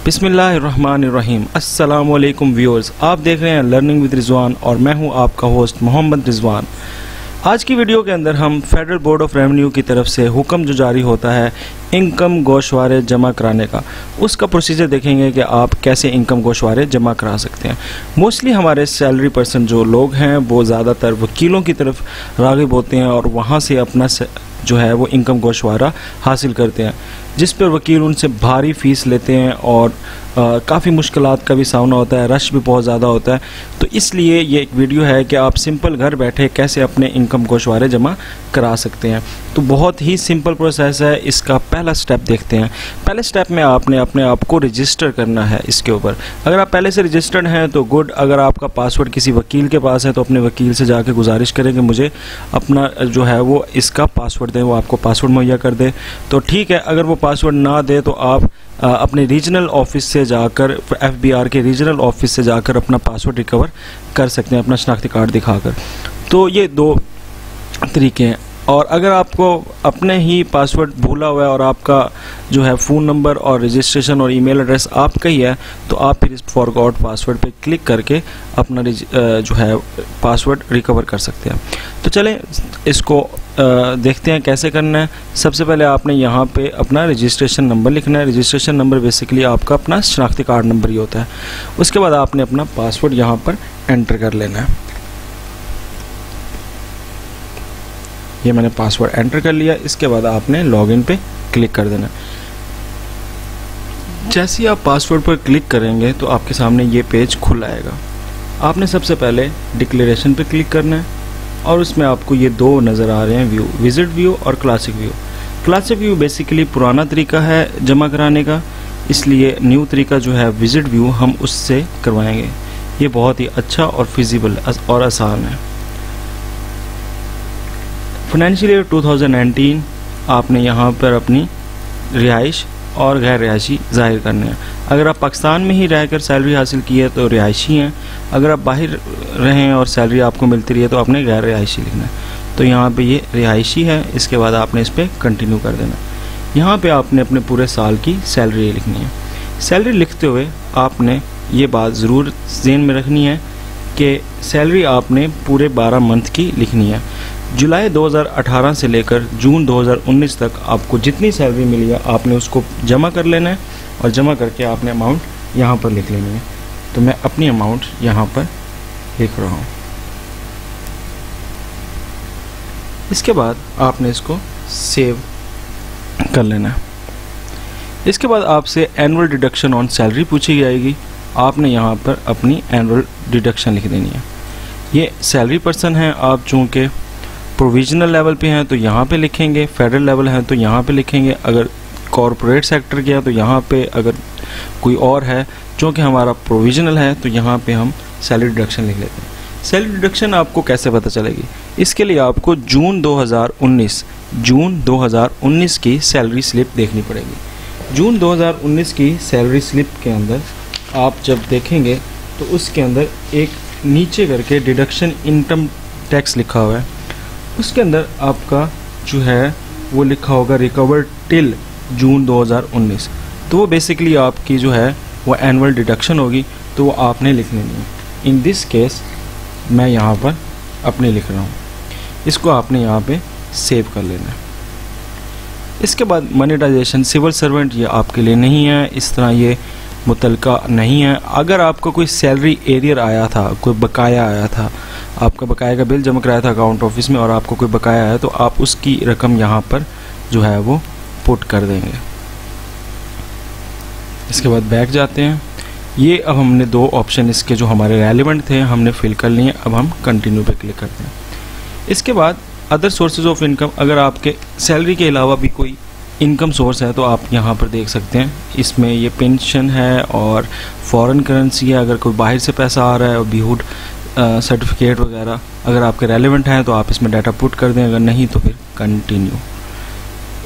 बिस्मिल्लाहिर्रहमानिर्रहीम। अस्सलामुअलैकुम व्यूअर्स, आप देख रहे हैं लर्निंग विद रिजवान और मैं हूं आपका होस्ट मोहम्मद रिजवान। आज की वीडियो के अंदर हम फेडरल बोर्ड ऑफ रेवेन्यू की तरफ से हुक्म जो जारी होता है इनकम गोशवारे जमा कराने का, उसका प्रोसीजर देखेंगे कि आप कैसे इनकम गोशवारे जमा करा सकते हैं। मोस्टली हमारे सैलरी पर्सन जो लोग हैं वो ज़्यादातर वकीलों की तरफ राग़िब होते हैं और वहाँ से अपना जो है वो इनकम गोशवारा हासिल करते हैं, जिस पर वकील उनसे भारी फ़ीस लेते हैं और काफ़ी मुश्किलात का भी सामना होता है, रश भी बहुत ज़्यादा होता है। तो इसलिए ये एक वीडियो है कि आप सिंपल घर बैठे कैसे अपने इनकम गोशवारे जमा करा सकते हैं। तो बहुत ही सिंपल प्रोसेस है। इसका पहला स्टेप देखते हैं। पहले स्टेप में आपने अपने आप को रजिस्टर करना है इसके ऊपर। अगर आप पहले से रजिस्टर्ड हैं तो गुड, अगर आपका पासवर्ड किसी वकील के पास है तो अपने वकील से जाके गुजारिश करें कि मुझे अपना जो है वो इसका पासवर्ड दें, वो आपको पासवर्ड मुहैया कर दे तो ठीक है। अगर वो पासवर्ड ना दे तो आप अपने रीजनल ऑफिस से जाकर, FBR के रीजनल ऑफिस से जाकर अपना पासवर्ड रिकवर कर सकते हैं अपना शनाख्ती कार्ड दिखाकर। तो ये दो तरीके हैं। और अगर आपको अपने ही पासवर्ड भूला हुआ है और आपका जो है फ़ोन नंबर और रजिस्ट्रेशन और ईमेल एड्रेस आपका ही है तो आप फिर इस फॉरगॉट पासवर्ड पे क्लिक करके अपना जो है पासवर्ड रिकवर कर सकते हैं। तो चलें इसको देखते हैं कैसे करना है। सबसे पहले आपने यहाँ पे अपना रजिस्ट्रेशन नंबर लिखना है। रजिस्ट्रेशन नंबर बेसिकली आपका अपना शनाख्ती कार्ड नंबर ही होता है। उसके बाद आपने अपना पासवर्ड यहाँ पर एंटर कर लेना है। ये मैंने पासवर्ड एंटर कर लिया। इसके बाद आपने लॉगिन पे क्लिक कर देना। जैसे ही आप पासवर्ड पर क्लिक करेंगे तो आपके सामने ये पेज खुल आएगा। आपने सबसे पहले डिक्लेरेशन पे क्लिक करना है और उसमें आपको ये दो नज़र आ रहे हैं व्यू, विजिट व्यू और classic view. Classic view basically पुराना तरीका है जमा कराने का, इसलिए न्यू तरीका जो है विजिट व्यू हम उससे करवाएंगे। ये बहुत ही अच्छा और फिजिबल और आसान है। फाइनेंशियल ईयर 2019 आपने यहाँ पर अपनी रिहाइश और गैर रिहायशी ज़ाहिर करने हैं। अगर आप पाकिस्तान में ही रहकर सैलरी हासिल की है तो रिहायशी हैं। अगर आप बाहर रहें और सैलरी आपको मिलती रही है तो आपने गैर रिहायशी लिखना है। तो यहाँ पे ये रिहायशी है। इसके बाद आपने इस पर कंटिन्यू कर देना। यहाँ पे आपने अपने पूरे साल की सैलरी लिखनी है। सैलरी लिखते हुए आपने ये बात ज़रूर ज़हन में रखनी है कि सैलरी आपने पूरे 12 मंथ की लिखनी है। जुलाई 2018 से लेकर जून 2019 तक आपको जितनी सैलरी मिली है आपने उसको जमा कर लेना है और जमा करके आपने अमाउंट यहाँ पर लिख लेनी है। तो मैं अपनी अमाउंट यहाँ पर लिख रहा हूँ। इसके बाद आपने इसको सेव कर लेना है। इसके बाद आपसे एनुअल डिडक्शन ऑन सैलरी पूछी जाएगी। आपने यहाँ पर अपनी एनुअल डिडक्शन लिख देनी है। ये सैलरी पर्सन है, आप चूँकि प्रोविजनल लेवल पे हैं तो यहाँ पे लिखेंगे, फेडरल लेवल है तो यहाँ पे लिखेंगे, अगर कॉरपोरेट सेक्टर के हैं तो यहाँ पे, अगर कोई और है चूँकि हमारा प्रोविजनल है तो यहाँ पे हम सैलरी डिडक्शन लिख लेते हैं। सैलरी डिडक्शन आपको कैसे पता चलेगी? इसके लिए आपको जून 2019 की सैलरी स्लिप देखनी पड़ेगी। जून 2019 की सैलरी स्लिप के अंदर आप जब देखेंगे तो उसके अंदर एक नीचे करके डिडक्शन इनकम टैक्स लिखा हुआ है। उसके अंदर आपका जो है वो लिखा होगा रिकवर्ड टिल जून 2019। तो वो बेसिकली आपकी जो है वो एनुअल डिडक्शन होगी, तो वो आपने लिख लेनी है। इन दिस केस मैं यहाँ पर अपने लिख रहा हूँ। इसको आपने यहाँ पे सेव कर लेना है। इसके बाद मोनेटाइजेशन, सिविल सर्वेंट ये आपके लिए नहीं है, इस तरह ये मुतलका नहीं है। अगर आपका कोई सैलरी एरियर आया था, कोई बकाया आया था, आपका बकाया का बिल जमा कराया था अकाउंट ऑफिस में और आपको कोई बकाया है तो आप उसकी रकम यहाँ पर जो है वो पुट कर देंगे। इसके बाद बैक जाते हैं। ये अब हमने दो ऑप्शन इसके जो हमारे रेलिवेंट थे हमने फिल कर लिए। अब हम कंटिन्यू पे क्लिक करते हैं। इसके बाद अदर सोर्सेज ऑफ इनकम, अगर आपके सैलरी के अलावा भी कोई इनकम सोर्स है तो आप यहाँ पर देख सकते हैं। इसमें ये पेंशन है और फॉरेन करेंसी है। अगर कोई बाहर से पैसा आ रहा है और बिहूड सर्टिफिकेट वगैरह अगर आपके रेलेवेंट हैं तो आप इसमें डाटा पुट कर दें, अगर नहीं तो फिर कंटिन्यू।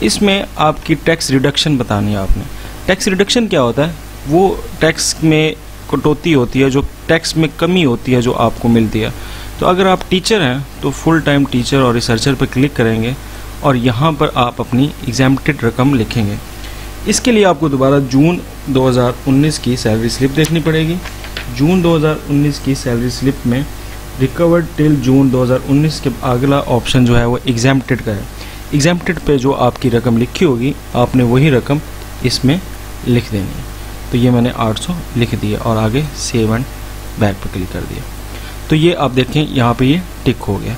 इसमें आपकी टैक्स रिडक्शन बतानी है आपने। टैक्स रिडक्शन क्या होता है? वो टैक्स में कटौती होती है, जो टैक्स में कमी होती है जो आपको मिलती है। तो अगर आप टीचर हैं तो फुल टाइम टीचर और रिसर्चर पर क्लिक करेंगे और यहाँ पर आप अपनी एग्जाम्प्टेड रकम लिखेंगे। इसके लिए आपको दोबारा जून 2019 की सैलरी स्लिप देखनी पड़ेगी। जून 2019 की सैलरी स्लिप में रिकवर्ड टिल जून 2019 के अगला ऑप्शन जो है वो एग्जैम्प्टेड का है। एग्जैम्प्टेड पे जो आपकी रकम लिखी होगी आपने वही रकम इसमें लिख देनी है। तो ये मैंने 800 लिख दिया और आगे सेव एंड बैक पर क्लिक कर दिया। तो ये आप देखें यहाँ पे ये टिक हो गया।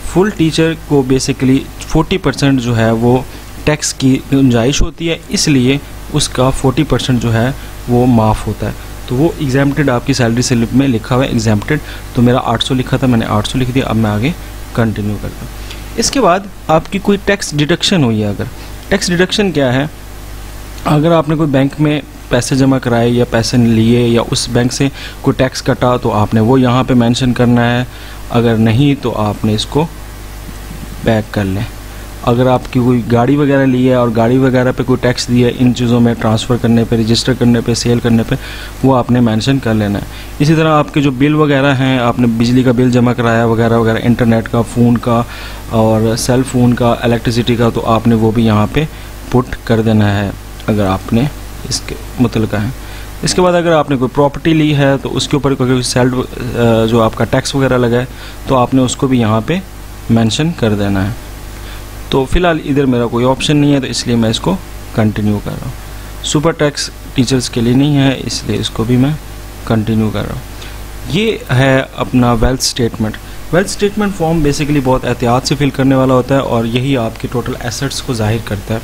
फुल टीचर को बेसिकली 40% जो है वो टैक्स की गुंजाइश होती है, इसलिए उसका 40% जो है वो माफ़ होता है। तो वो एग्जैम्प्टेड आपकी सैलरी स्लिप में लिखा हुआ है एग्जैम्प्टेड। तो मेरा 800 लिखा था, मैंने 800 लिख दिया। अब मैं आगे कंटिन्यू करता हूँ। इसके बाद आपकी कोई टैक्स डिडक्शन हुई है, अगर टैक्स डिडक्शन क्या है, अगर आपने कोई बैंक में पैसे जमा कराए या पैसे लिए या उस बैंक से कोई टैक्स कटा तो आपने वो यहाँ पे मेंशन करना है। अगर नहीं तो आपने इसको बैक कर लें। अगर आपकी कोई गाड़ी वगैरह ली है और गाड़ी वगैरह पे कोई टैक्स दिया है, इन चीज़ों में ट्रांसफ़र करने पे, रजिस्टर करने पे, सेल करने पे वो आपने मेंशन कर लेना है। इसी तरह आपके जो बिल वगैरह हैं, आपने बिजली का बिल जमा कराया वगैरह वगैरह, इंटरनेट का, फ़ोन का और सेल फ़ोन का, इलेक्ट्रिसिटी का, तो आपने वो भी यहाँ पर पुट कर देना है अगर आपने इसके मुतलका है। इसके बाद अगर आपने कोई प्रॉपर्टी ली है तो उसके ऊपर कोई सेल्फ जो आपका टैक्स वगैरह लगा है तो आपने उसको भी यहाँ पे मेंशन कर देना है। तो फ़िलहाल इधर मेरा कोई ऑप्शन नहीं है तो इसलिए मैं इसको कंटिन्यू कर रहा हूँ। सुपर टैक्स टीचर्स के लिए नहीं है, इसलिए इसको भी मैं कंटिन्यू कर रहा हूँ। ये है अपना wealth statement. Wealth statement form basically बहुत एहतियात से फिल करने वाला होता है और यही आपके टोटल एसेट्स को जाहिर करता है।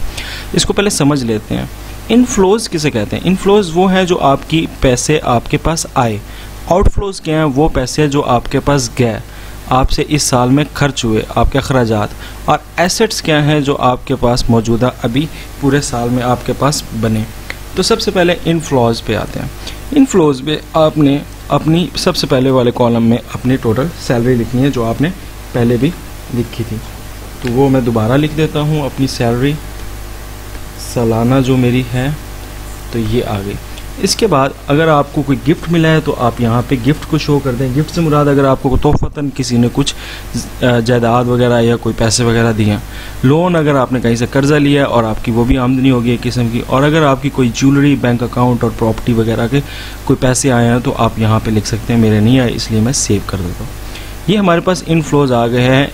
इसको पहले समझ लेते हैं। इनफ्लोज किसे कहते हैं? इनफ्लोज वो है जो आपकी पैसे आपके पास आए। आउटफ्लोज क्या हैं? वो पैसे जो आपके पास गए, आपसे इस साल में खर्च हुए, आपके अखराजात। और एसेट्स क्या हैं? जो आपके पास मौजूदा अभी पूरे साल में आपके पास बने। तो सबसे पहले इनफ्लोज पे आते हैं। इनफ्लोज पे आपने अपनी सबसे पहले वाले कॉलम में अपनी टोटल सैलरी लिखनी है जो आपने पहले भी लिखी थी। तो वो मैं दोबारा लिख देता हूँ। अपनी सैलरी सालाना जो मेरी है तो ये आ गई। इसके बाद अगर आपको कोई गिफ्ट मिला है तो आप यहाँ पे गिफ्ट को शो कर दें। गिफ्ट से मुराद अगर आपको तोहफ़तन किसी ने कुछ जायदाद वगैरह या कोई पैसे वगैरह दिए हैं। लोन अगर आपने कहीं से कर्ज़ा लिया है और आपकी वो भी आमदनी होगी एक किस्म की। और अगर आपकी कोई ज्वेलरी, बैंक अकाउंट और प्रॉपर्टी वगैरह के कोई पैसे आए हैं तो आप यहाँ पर लिख सकते हैं। मेरे नहीं आए इसलिए मैं सेव कर देता हूँ। ये हमारे पास इनफ्लोज आ गए हैं,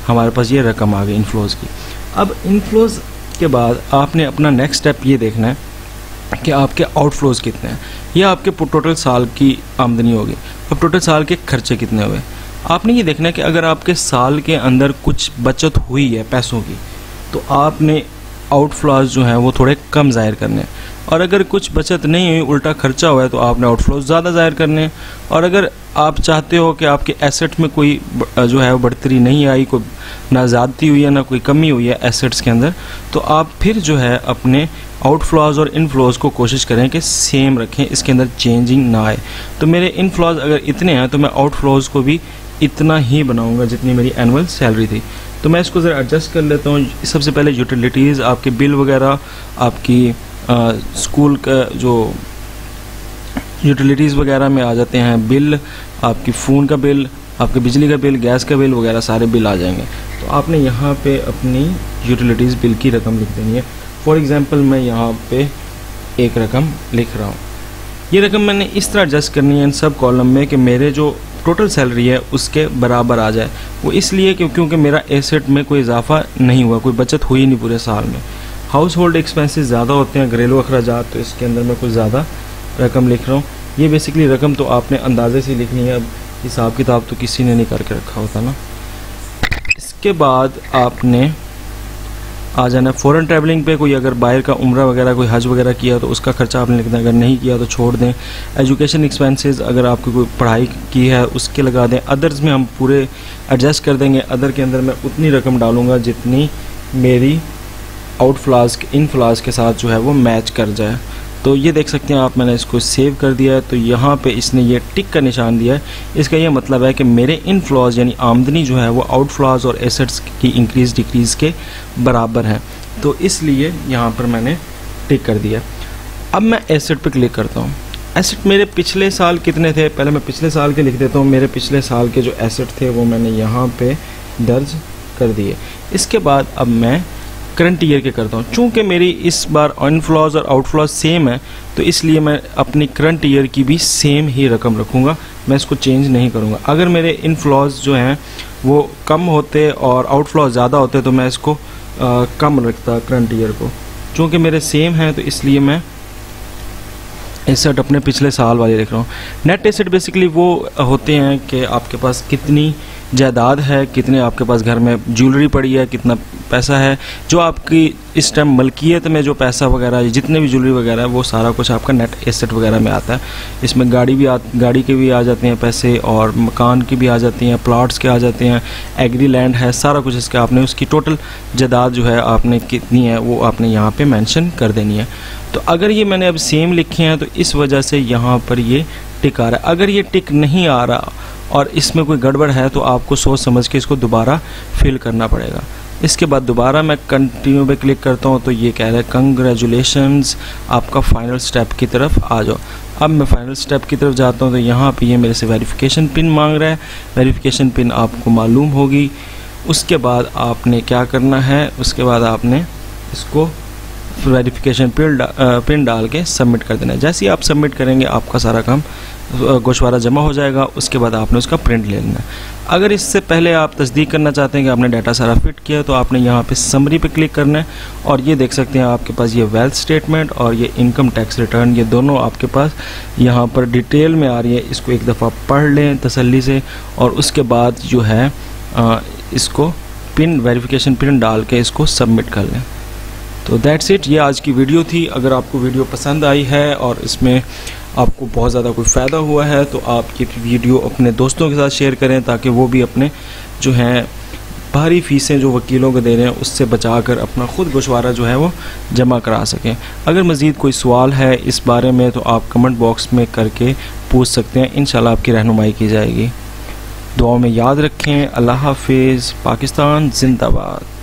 हमारे पास ये रकम आ गई इनफ्लोज की। अब इनफ्लोज के बाद आपने अपना नेक्स्ट स्टेप ये देखना है कि आपके आउटफ्लोज कितने हैं। ये आपके टोटल साल की आमदनी होगी। अब टोटल साल के खर्चे कितने हुए आपने ये देखना है कि अगर आपके साल के अंदर कुछ बचत हुई है पैसों की तो आपने आउटफ्लोज जो हैं वो थोड़े कम ज़ाहिर करने हैं। और अगर कुछ बचत नहीं हुई, उल्टा खर्चा हुआ है तो आपने आउटफ्लोज ज़्यादा ज़ाहिर करने हैं। और अगर आप चाहते हो कि आपके एसेट में कोई जो है वो बढ़तरी नहीं आई, कोई ना ज़्यादती हुई है ना कोई कमी हुई है एसेट्स के अंदर, तो आप फिर जो है अपने आउटफ्लोज और इनफ्लोज को कोशिश करें कि सेम रखें, इसके अंदर चेंजिंग ना आए। तो मेरे इनफ्लोज अगर इतने हैं तो मैं आउटफ्लोज को भी इतना ही बनाऊंगा जितनी मेरी एनुअल सैलरी थी। तो मैं इसको ज़रा एडजस्ट कर लेता हूँ। सबसे पहले यूटिलिटीज़, आपके बिल वगैरह, आपकी स्कूल का जो यूटिलिटीज़ वगैरह में आ जाते हैं बिल, आपकी फ़ोन का बिल, आपके बिजली का बिल, गैस का बिल वगैरह सारे बिल आ जाएंगे। तो आपने यहाँ पे अपनी यूटिलिटीज़ बिल की रकम लिख देनी है। फॉर एग्ज़ाम्पल मैं यहाँ पे एक रकम लिख रहा हूँ। ये रकम मैंने इस तरह एडजस्ट करनी है इन सब कॉलम में कि मेरे जो टोटल सैलरी है उसके बराबर आ जाए। वो इसलिए क्योंकि मेरा एसेट में कोई इजाफा नहीं हुआ, कोई बचत हुई नहीं पूरे साल में। हाउस होल्ड एक्सपेंसेस ज़्यादा होते हैं, घरेलू अखराजात, तो इसके अंदर मैं कुछ ज़्यादा रकम लिख रहा हूँ। ये बेसिकली रकम तो आपने अंदाजे से लिखनी है, अब हिसाब किताब तो किसी ने नहीं करके रखा होता ना। इसके बाद आपने आ जाना फ़ॉरेन ट्रैवलिंग पे। कोई अगर बाहर का उम्रा वगैरह, कोई हज वगैरह किया तो उसका खर्चा आपने लिखना है, अगर नहीं किया तो छोड़ दें। एजुकेशन एक्सपेंसेस, अगर आपकी कोई पढ़ाई की है उसके लगा दें। अदर्स में हम पूरे एडजस्ट कर देंगे। अदर के अंदर मैं उतनी रकम डालूँगा जितनी मेरी आउटफ्लोज इनफ्लोज के साथ जो है वो मैच कर जाए। तो ये देख सकते हैं आप, मैंने इसको सेव कर दिया है। तो यहाँ पे इसने ये टिक का निशान दिया है। इसका ये मतलब है कि मेरे इनफ्लोज यानी आमदनी जो है वो आउटफ्लोज और एसेट्स की इंक्रीज़ डिक्रीज़ के बराबर हैं। तो इसलिए यहाँ पर मैंने टिक कर दिया। अब मैं एसेट पे क्लिक करता हूँ। एसेट मेरे पिछले साल कितने थे, पहले मैं पिछले साल के लिख देता हूँ। मेरे पिछले साल के जो एसेट थे वो मैंने यहाँ पर दर्ज कर दिए। इसके बाद अब मैं करंट ईयर के करता हूँ। चूँकि मेरी इस बार इनफ्लॉज और आउटफ्लॉज सेम है तो इसलिए मैं अपनी करंट ईयर की भी सेम ही रकम रखूँगा, मैं इसको चेंज नहीं करूँगा। अगर मेरे इनफ्लॉज जो हैं वो कम होते और आउटफ्लॉज ज़्यादा होते तो मैं इसको कम रखता करंट ईयर को। चूँकि मेरे सेम हैं तो इसलिए मैं एसेट अपने पिछले साल वाले लिख रहा हूँ। नेट एसेट बेसिकली वो होते हैं कि आपके पास कितनी जायदाद है, कितने आपके पास घर में ज्वेलरी पड़ी है, कितना पैसा है, जो आपकी इस टाइम मलकियत में जो पैसा वगैरह जितने भी ज्वेलरी वगैरह है वो सारा कुछ आपका नेट एसेट वगैरह में आता है। इसमें गाड़ी के भी आ जाते हैं पैसे और मकान की भी आ जाती हैं, प्लॉट्स के आ जाते हैं, एग्री लैंड है, सारा कुछ इसका आपने उसकी टोटल जायदाद जो है आपने कितनी है वो आपने यहाँ पे मेंशन कर देनी है। तो अगर ये मैंने अब सेम लिखे हैं तो इस वजह से यहाँ पर ये टिक आ रहा है। अगर ये टिक नहीं आ रहा और इसमें कोई गड़बड़ है तो आपको सोच समझ के इसको दोबारा फिल करना पड़ेगा। इसके बाद दोबारा मैं कंटिन्यू पे क्लिक करता हूँ तो ये कह रहा है कंग्रेचुलेशंस, आपका फाइनल स्टेप की तरफ आ जाओ। अब मैं फाइनल स्टेप की तरफ जाता हूँ तो यहाँ पे ये मेरे से वेरिफिकेशन पिन मांग रहा है। वेरिफिकेशन पिन आपको मालूम होगी। उसके बाद आपने क्या करना है, उसके बाद आपने इसको वेरिफिकेशन पिन डाल के सबमिट कर देना है। जैसे ही आप सबमिट करेंगे आपका सारा काम गोशवारा जमा हो जाएगा। उसके बाद आपने उसका प्रिंट ले लेना है। अगर इससे पहले आप तस्दीक करना चाहते हैं कि आपने डाटा सारा फिट किया तो आपने यहाँ पे समरी पे क्लिक करना है और ये देख सकते हैं आपके पास ये वेल्थ स्टेटमेंट और ये इनकम टैक्स रिटर्न, ये दोनों आपके पास यहाँ पर डिटेल में आ रही है। इसको एक दफ़ा पढ़ लें तसल्ली से और उसके बाद जो है इसको वेरिफिकेशन पिन डाल के इसको सबमिट कर लें। तो दैट्स इट, ये आज की वीडियो थी। अगर आपको वीडियो पसंद आई है और इसमें आपको बहुत ज़्यादा कोई फ़ायदा हुआ है तो आप ये वीडियो अपने दोस्तों के साथ शेयर करें ताकि वो भी अपने जो हैं भारी फीसें जो वकीलों को दे रहे हैं उससे बचाकर अपना ख़ुद गोशवारा जो है वो जमा करा सकें। अगर मज़ीद कोई सवाल है इस बारे में तो आप कमेंट बॉक्स में करके पूछ सकते हैं, इंशाल्लाह आपकी रहनुमाई की जाएगी। दुआओं में याद रखें। अल्लाह हाफिज़। पाकिस्तान जिंदाबाद।